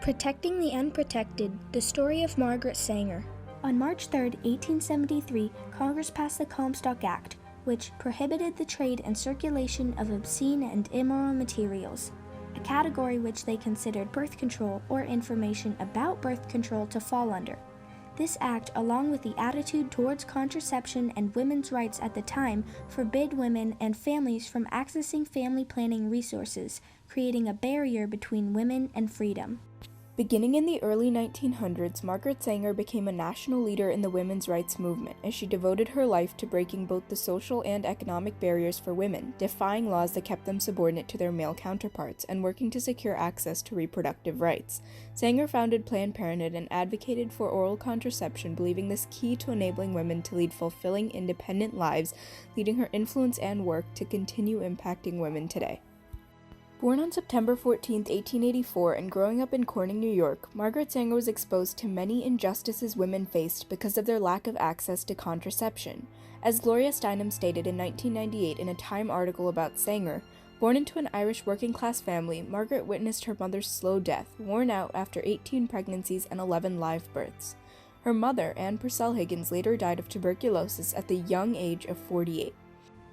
Protecting the Unprotected, the story of Margaret Sanger. On March 3, 1873, Congress passed the Comstock Act, which prohibited the trade and circulation of obscene and immoral materials, a category which they considered birth control or information about birth control to fall under. This act, along with the attitude towards contraception and women's rights at the time, forbid women and families from accessing family planning resources, creating a barrier between women and freedom. Beginning in the early 1900s, Margaret Sanger became a national leader in the women's rights movement as she devoted her life to breaking both the social and economic barriers for women, defying laws that kept them subordinate to their male counterparts, and working to secure access to reproductive rights. Sanger founded Planned Parenthood and advocated for oral contraception, believing this key to enabling women to lead fulfilling, independent lives, leading her influence and work to continue impacting women today. Born on September 14, 1884, and growing up in Corning, New York, Margaret Sanger was exposed to many injustices women faced because of their lack of access to contraception. As Gloria Steinem stated in 1998 in a Time article about Sanger, born into an Irish working-class family, Margaret witnessed her mother's slow death, worn out after 18 pregnancies and 11 live births. Her mother, Anne Purcell Higgins, later died of tuberculosis at the young age of 48.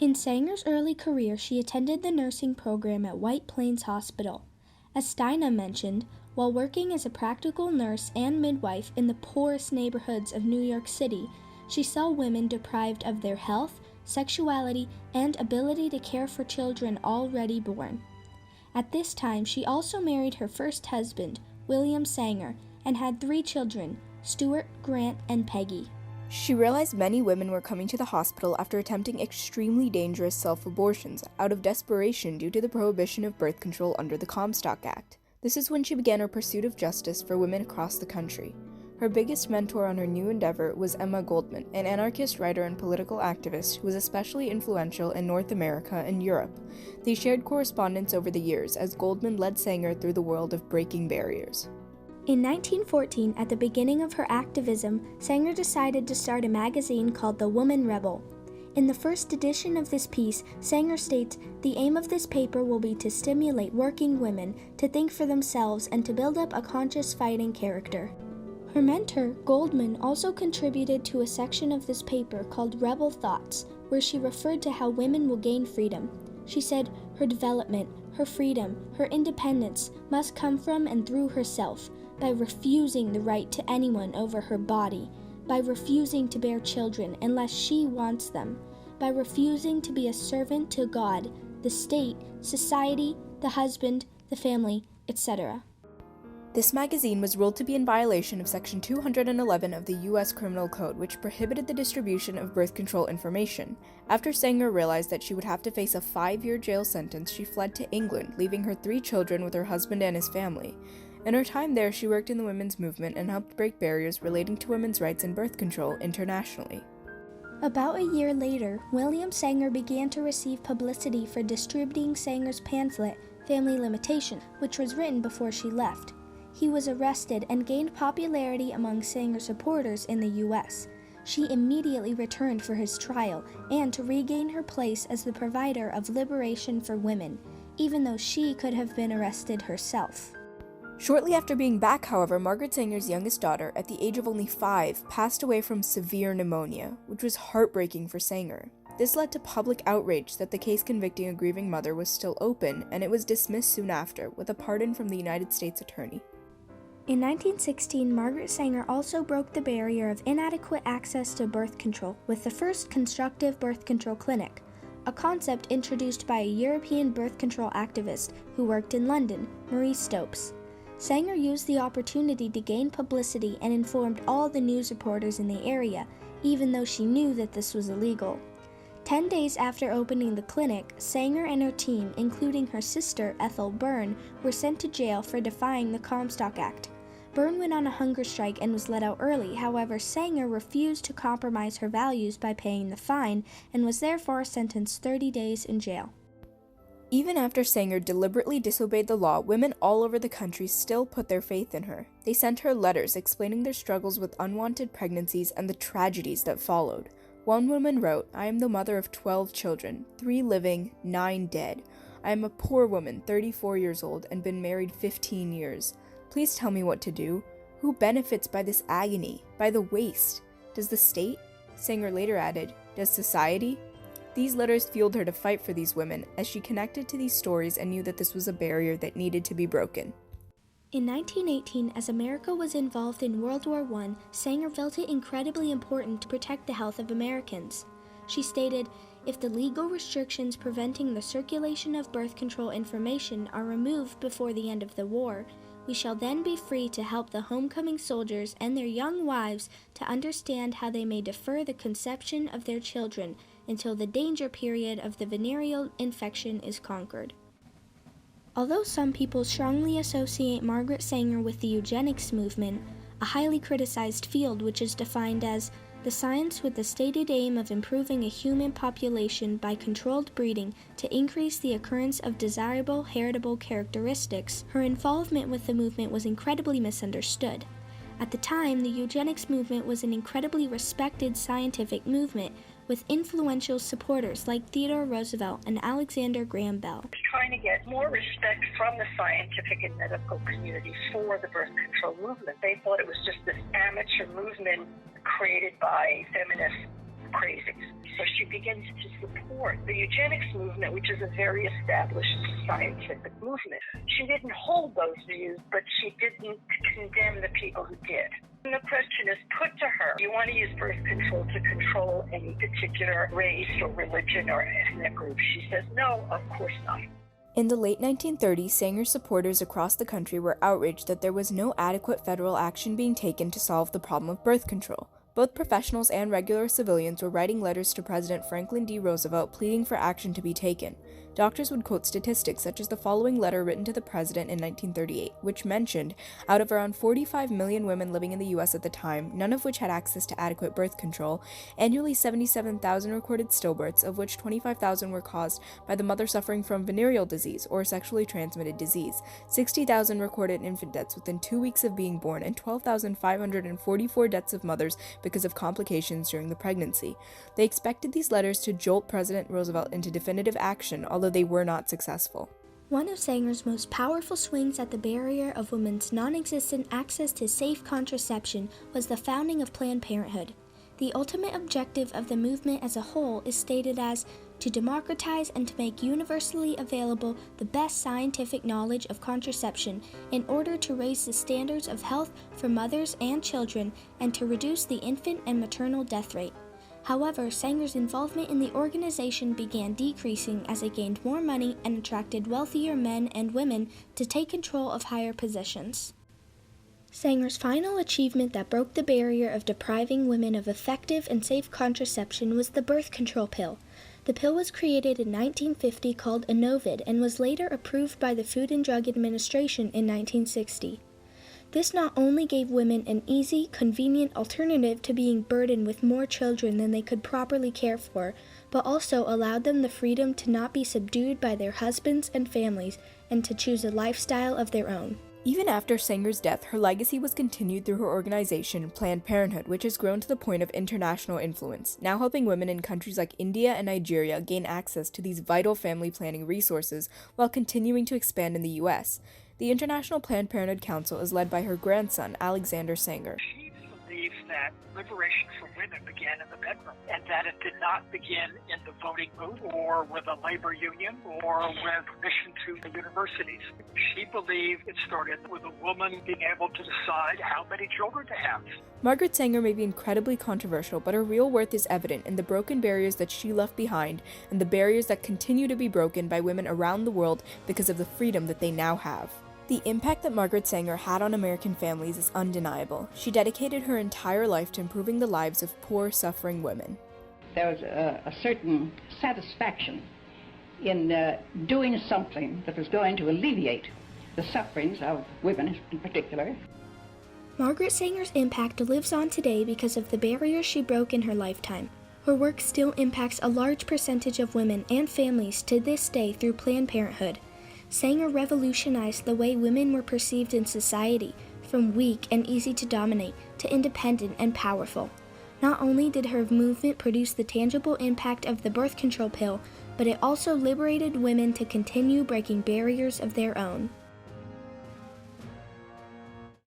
In Sanger's early career, she attended the nursing program at White Plains Hospital. As Steinem mentioned, while working as a practical nurse and midwife in the poorest neighborhoods of New York City, she saw women deprived of their health, sexuality, and ability to care for children already born. At this time, she also married her first husband, William Sanger, and had 3 children, Stuart, Grant, and Peggy. She realized many women were coming to the hospital after attempting extremely dangerous self-abortions out of desperation due to the prohibition of birth control under the Comstock Act. This is when she began her pursuit of justice for women across the country. Her biggest mentor on her new endeavor was Emma Goldman, an anarchist writer and political activist who was especially influential in North America and Europe. They shared correspondence over the years as Goldman led Sanger through the world of breaking barriers. In 1914, at the beginning of her activism, Sanger decided to start a magazine called The Woman Rebel. In the first edition of this piece, Sanger states, "The aim of this paper will be to stimulate working women to think for themselves and to build up a conscious fighting character." Her mentor, Goldman, also contributed to a section of this paper called Rebel Thoughts, where she referred to how women will gain freedom. She said, "Her development, her freedom, her independence must come from and through herself, by refusing the right to anyone over her body, by refusing to bear children unless she wants them, by refusing to be a servant to God, the state, society, the husband, the family, etc." This magazine was ruled to be in violation of Section 211 of the U.S. Criminal Code, which prohibited the distribution of birth control information. After Sanger realized that she would have to face a 5-year jail sentence, she fled to England, leaving her 3 children with her husband and his family. In her time there, she worked in the women's movement and helped break barriers relating to women's rights and birth control internationally. About a year later, William Sanger began to receive publicity for distributing Sanger's pamphlet, Family Limitation, which was written before she left. He was arrested and gained popularity among Sanger supporters in the U.S. She immediately returned for his trial and to regain her place as the provider of liberation for women, even though she could have been arrested herself. Shortly after being back, however, Margaret Sanger's youngest daughter, at the age of only 5, passed away from severe pneumonia, which was heartbreaking for Sanger. This led to public outrage that the case convicting a grieving mother was still open, and it was dismissed soon after, with a pardon from the United States Attorney. In 1916, Margaret Sanger also broke the barrier of inadequate access to birth control with the first constructive birth control clinic, a concept introduced by a European birth control activist who worked in London, Marie Stopes. Sanger used the opportunity to gain publicity and informed all the news reporters in the area, even though she knew that this was illegal. 10 days after opening the clinic, Sanger and her team, including her sister Ethel Byrne, were sent to jail for defying the Comstock Act. Byrne went on a hunger strike and was let out early. However, Sanger refused to compromise her values by paying the fine and was therefore sentenced 30 days in jail. Even after Sanger deliberately disobeyed the law, women all over the country still put their faith in her. They sent her letters explaining their struggles with unwanted pregnancies and the tragedies that followed. One woman wrote, "I am the mother of 12 children, 3 living, 9 dead. I am a poor woman, 34 years old, and been married 15 years. Please tell me what to do. Who benefits by this agony, by the waste? Does the state? Sanger later added, does society? These letters fueled her to fight for these women, as she connected to these stories and knew that this was a barrier that needed to be broken. In 1918, as America was involved in World War I, Sanger felt it incredibly important to protect the health of Americans. She stated, "If the legal restrictions preventing the circulation of birth control information are removed before the end of the war, we shall then be free to help the homecoming soldiers and their young wives to understand how they may defer the conception of their children until the danger period of the venereal infection is conquered." Although some people strongly associate Margaret Sanger with the eugenics movement, a highly criticized field which is defined as the science with the stated aim of improving a human population by controlled breeding to increase the occurrence of desirable heritable characteristics, her involvement with the movement was incredibly misunderstood. At the time, the eugenics movement was an incredibly respected scientific movement with influential supporters like Theodore Roosevelt and Alexander Graham Bell. Trying to get more respect from the scientific and medical community for the birth control movement. They thought it was just this amateur movement created by feminist crazies. So she begins to support the eugenics movement, which is a very established scientific movement. She didn't hold those views, but she didn't condemn the people who did. And the question is put to her, do you want to use birth control to control any particular race or religion or ethnic group? She says, no, of course not. In the late 1930s, Sanger's supporters across the country were outraged that there was no adequate federal action being taken to solve the problem of birth control. Both professionals and regular civilians were writing letters to President Franklin D. Roosevelt pleading for action to be taken. Doctors would quote statistics such as the following letter written to the president in 1938, which mentioned, out of around 45 million women living in the U.S. at the time, none of which had access to adequate birth control, annually 77,000 recorded stillbirths, of which 25,000 were caused by the mother suffering from venereal disease or sexually transmitted disease, 60,000 recorded infant deaths within 2 weeks of being born, and 12,544 deaths of mothers because of complications during the pregnancy. They expected these letters to jolt President Roosevelt into definitive action, although they were not successful. One of Sanger's most powerful swings at the barrier of women's non-existent access to safe contraception was the founding of Planned Parenthood. The ultimate objective of the movement as a whole is stated as to democratize and to make universally available the best scientific knowledge of contraception in order to raise the standards of health for mothers and children and to reduce the infant and maternal death rate. However, Sanger's involvement in the organization began decreasing as it gained more money and attracted wealthier men and women to take control of higher positions. Sanger's final achievement that broke the barrier of depriving women of effective and safe contraception was the birth control pill. The pill was created in 1950 called Inovid and was later approved by the Food and Drug Administration in 1960. This not only gave women an easy, convenient alternative to being burdened with more children than they could properly care for, but also allowed them the freedom to not be subdued by their husbands and families and to choose a lifestyle of their own. Even after Sanger's death, her legacy was continued through her organization, Planned Parenthood, which has grown to the point of international influence, now helping women in countries like India and Nigeria gain access to these vital family planning resources while continuing to expand in the U.S. The International Planned Parenthood Council is led by her grandson, Alexander Sanger. She believes that liberation for women began in the bedroom and that it did not begin in the voting booth or with a labor union or with admission to the universities. She believed it started with a woman being able to decide how many children to have. Margaret Sanger may be incredibly controversial, but her real worth is evident in the broken barriers that she left behind and the barriers that continue to be broken by women around the world because of the freedom that they now have. The impact that Margaret Sanger had on American families is undeniable. She dedicated her entire life to improving the lives of poor, suffering women. There was a certain satisfaction in doing something that was going to alleviate the sufferings of women in particular. Margaret Sanger's impact lives on today because of the barriers she broke in her lifetime. Her work still impacts a large percentage of women and families to this day through Planned Parenthood. Sanger revolutionized the way women were perceived in society, from weak and easy to dominate to independent and powerful. Not only did her movement produce the tangible impact of the birth control pill, but it also liberated women to continue breaking barriers of their own.